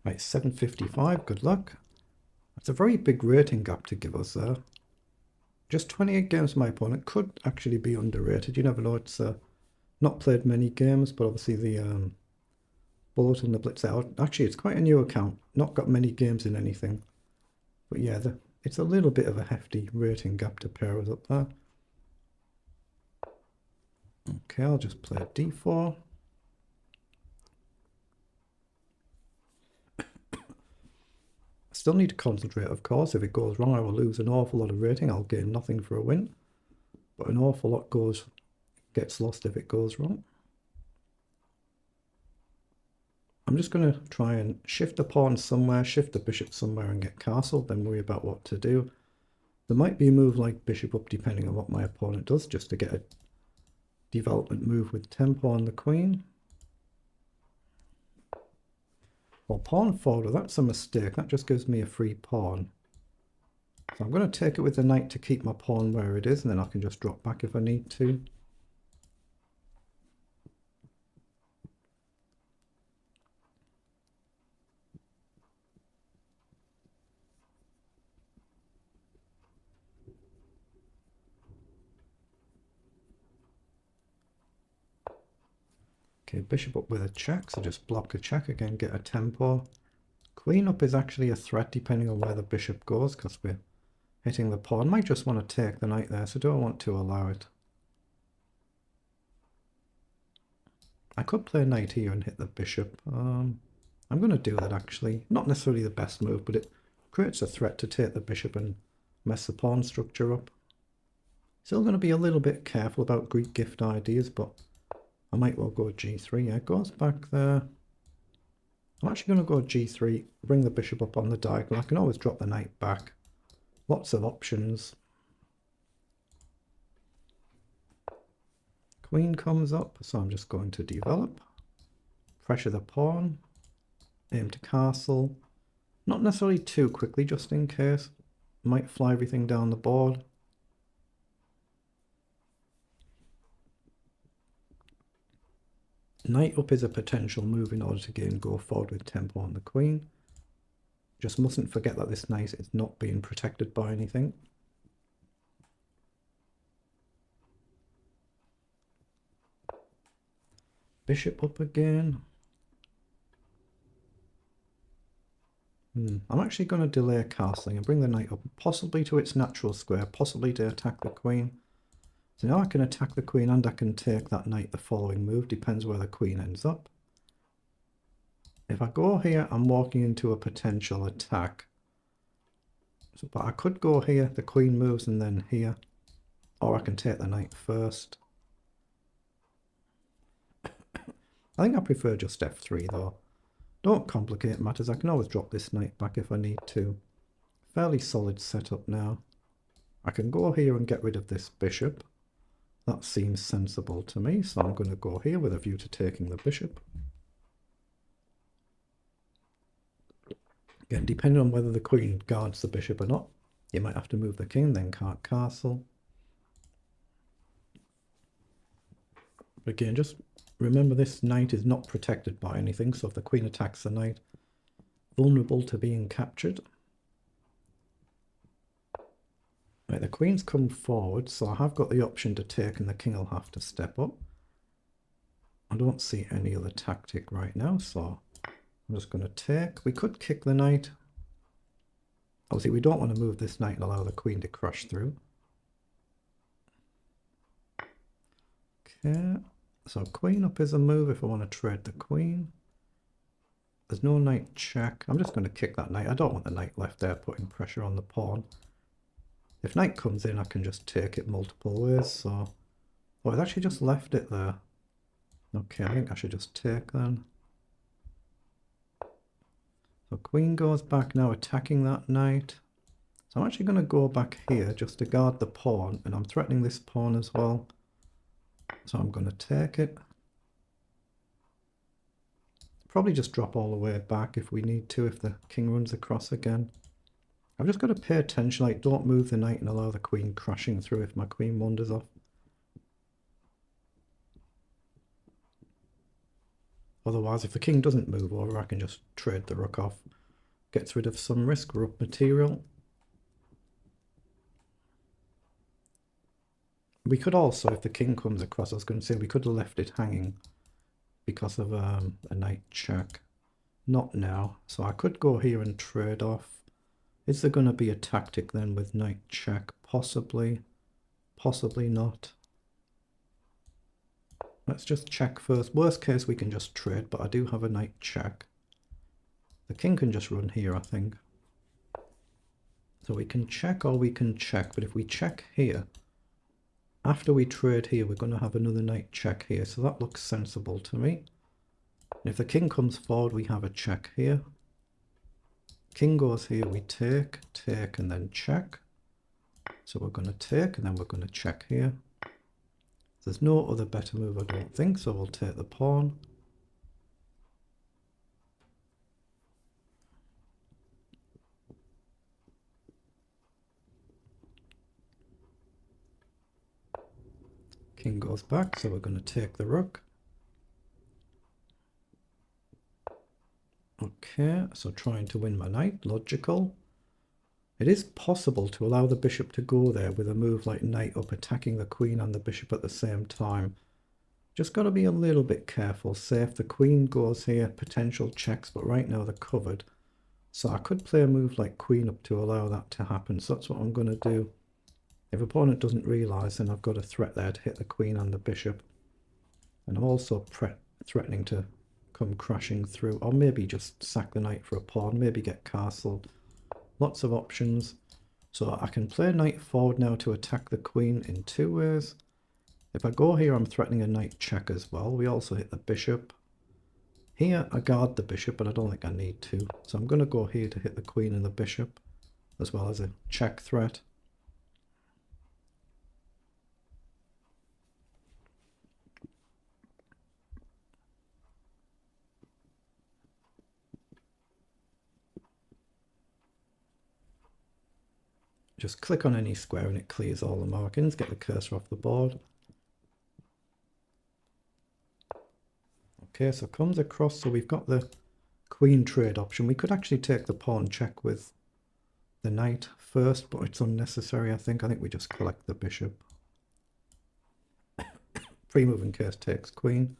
Right, 755, good luck. That's a very big rating gap to give us there. Just 28 games my opponent could actually be underrated. You never know. It's not played many games, but obviously the Bullet and the Blitz out. Actually, it's quite a new account. Not got many games in anything. But yeah, it's a little bit of a hefty rating gap to pair us up there. Okay, I'll just play d4. I still need to concentrate, of course. If it goes wrong, I will lose an awful lot of rating. I'll gain nothing for a win. But an awful lot gets lost if it goes wrong. I'm just going to try and shift the pawn somewhere, shift the bishop somewhere and get castled, then worry about what to do. There might be a move like bishop up depending on what my opponent does, just to get a development move with tempo on the queen. Well, pawn forward, that's a mistake. That just gives me a free pawn. So I'm going to take it with the knight to keep my pawn where it is, and then I can just drop back if I need to. Okay, bishop up with a check, so just block a check again, get a tempo. Queen up is actually a threat depending on where the bishop goes, because we're hitting the pawn. Might just want to take the knight there, so don't want to allow it. I could play knight here and hit the bishop. I'm going to do that actually. Not necessarily the best move, but it creates a threat to take the bishop and mess the pawn structure up. Still going to be a little bit careful about Greek gift ideas, but I might well go g3. Yeah, it goes back there. I'm actually going to go g3, bring the bishop up on the diagonal. I can always drop the knight back. Lots of options. Queen comes up, so I'm just going to develop. Pressure the pawn. Aim to castle. Not necessarily too quickly, just in case. Might fly everything down the board. Knight up is a potential move in order to go forward with tempo on the queen. Just mustn't forget that this knight is not being protected by anything. Bishop up again. I'm actually going to delay castling and bring the knight up, possibly to its natural square, possibly to attack the queen. So now I can attack the queen and I can take that knight the following move, depends where the queen ends up. If I go here, I'm walking into a potential attack. So, but I could go here, the queen moves, and then here. Or I can take the knight first. I think I prefer just f3 though. Don't complicate matters, I can always drop this knight back if I need to. Fairly solid setup now. I can go here and get rid of this bishop. That seems sensible to me, so I'm going to go here with a view to taking the bishop. Again, depending on whether the queen guards the bishop or not, you might have to move the king, then can't castle. But again, just remember this knight is not protected by anything, so if the queen attacks the knight, vulnerable to being captured. Right, the queen's come forward, so I have got the option to take and the king will have to step up. I don't see any other tactic right now, so I'm just going to take. We could kick the knight. Obviously, we don't want to move this knight and allow the queen to crush through. Okay, so queen up is a move if I want to trade the queen. There's no knight check. I'm just going to kick that knight. I don't want the knight left there putting pressure on the pawn. If knight comes in, I can just take it multiple ways. So, oh, I've actually just left it there. Okay, I think I should just take then. So queen goes back now, attacking that knight. So I'm actually going to go back here just to guard the pawn, and I'm threatening this pawn as well. So I'm going to take it. Probably just drop all the way back if we need to, if the king runs across again. I've just got to pay attention, like don't move the knight and allow the queen crashing through if my queen wanders off. Otherwise, if the king doesn't move over, I can just trade the rook off. Gets rid of some risk, rook material. We could also, if the king comes across, I was going to say we could have left it hanging because of a knight check. Not now. So I could go here and trade off. Is there going to be a tactic then with knight check? Possibly. Possibly not. Let's just check first. Worst case, we can just trade, but I do have a knight check. The king can just run here, I think. So we can check or we can check, but if we check here, after we trade here, we're going to have another knight check here, so that looks sensible to me. And if the king comes forward, we have a check here. King goes here, we take, and then check. So we're going to take, and then we're going to check here. There's no other better move, I don't think, so we'll take the pawn. King goes back, so we're going to take the rook. Okay, so trying to win my knight, logical. It is possible to allow the bishop to go there with a move like knight up, attacking the queen and the bishop at the same time. Just got to be a little bit careful. Say if the queen goes here, potential checks, but right now they're covered. So I could play a move like queen up to allow that to happen. So that's what I'm going to do. If opponent doesn't realise, then I've got a threat there to hit the queen and the bishop. And I'm also threatening to come crashing through, or maybe just sack the knight for a pawn, maybe get castled. Lots of options. So I can play knight forward now to attack the queen in two ways. If I go here, I'm threatening a knight check as well. We also hit the bishop. Here, I guard the bishop, but I don't think I need to. So I'm going to go here to hit the queen and the bishop, as well as a check threat. Just click on any square and it clears all the markings. Get the cursor off the board. Okay, so comes across, so we've got the queen trade option. We could actually take the pawn check with the knight first, but it's unnecessary, I think. I think we just collect the bishop. Free move in case takes queen.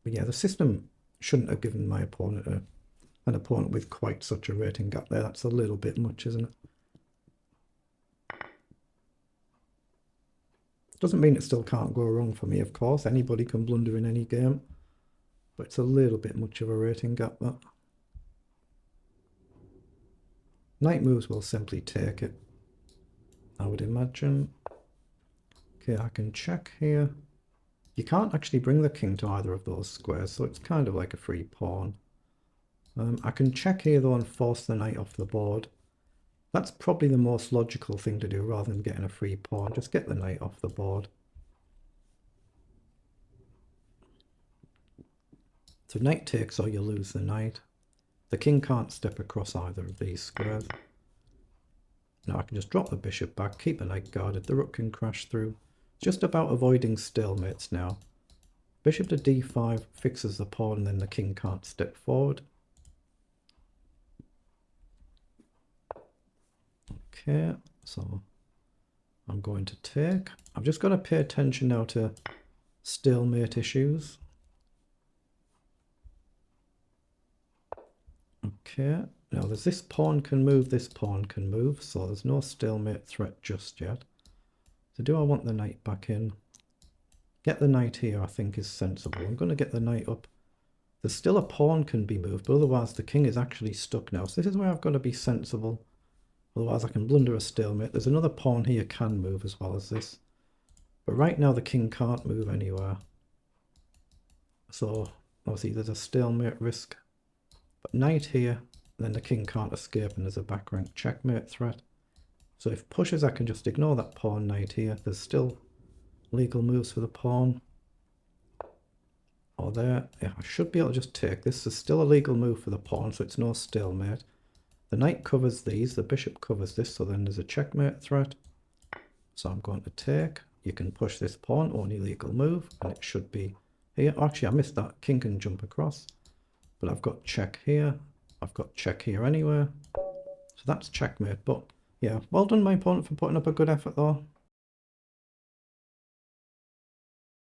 But yeah, the system shouldn't have given my opponent an opponent with quite such a rating gap there. That's a little bit much, isn't it? Doesn't mean it still can't go wrong for me, of course. Anybody can blunder in any game. But it's a little bit much of a rating gap, that. Knight moves will simply take it, I would imagine. Okay, I can check here. You can't actually bring the king to either of those squares, so it's kind of like a free pawn. I can check here, though, and force the knight off the board. That's probably the most logical thing to do rather than getting a free pawn. Just get the knight off the board. So knight takes or you lose the knight. The king can't step across either of these squares. Now I can just drop the bishop back, keep the knight guarded, the rook can crash through. It's just about avoiding stalemates now. Bishop to d5 fixes the pawn and then the king can't step forward. Okay, so I'm going to take. I've just got to pay attention now to stalemate issues. Okay, now there's this pawn can move, this pawn can move, so there's no stalemate threat just yet. So do I want the knight back in? Get the knight here, I think, is sensible. I'm going to get the knight up. There's still a pawn can be moved, but otherwise the king is actually stuck now. So this is where I've got to be sensible. Otherwise I can blunder a stalemate. There's another pawn here can move as well as this. But right now the king can't move anywhere. So obviously there's a stalemate risk. But knight here, then the king can't escape and there's a back rank checkmate threat. So if pushes, I can just ignore that pawn knight here. There's still legal moves for the pawn. Or there. Yeah, I should be able to just take this. There's still a legal move for the pawn, so it's no stalemate. The knight covers these, the bishop covers this, so then there's a checkmate threat. So I'm going to take. You can push this pawn, only legal move, and it should be here. Oh, actually, I missed that. King can jump across. But I've got check here. I've got check here anyway. So that's checkmate. But yeah, well done my opponent for putting up a good effort though.